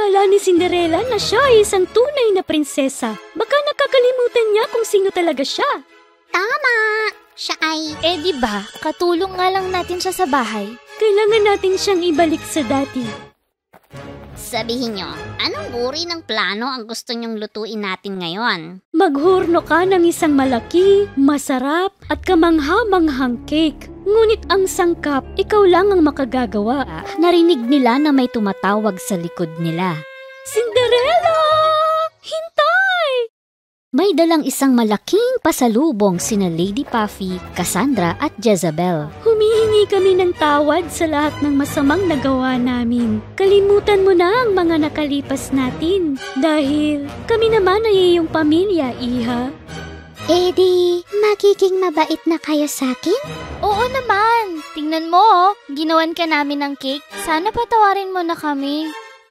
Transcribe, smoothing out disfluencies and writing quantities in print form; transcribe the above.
Akala ni Cinderella na siya ay isang tunay na prinsesa. Baka nakakalimutan niya kung sino talaga siya. Tama! Siya ay... diba, katulong nga lang natin siya sa bahay. Kailangan natin siyang ibalik sa dati. Sabihin nyo, anong uri ng plano ang gusto nyong lutuin natin ngayon? Maghurno ka ng isang malaki, masarap at kamangha-manghang cake. Ngunit ang sangkap, ikaw lang ang makagagawa. Narinig nila na may tumatawag sa likod nila. Cinderella! Hintay! May dalang isang malaking pasalubong sina Lady Puffy, Cassandra at Jezebel. Humihingi kami ng tawad sa lahat ng masamang nagawa namin. Kalimutan mo na ang mga nakalipas natin. Dahil kami naman ay iyong pamilya, Iha. Di, magiging mabait na kayo sa akin? Oo naman. Tingnan mo, ginawan ka namin ng cake. Sana patawarin mo na kami.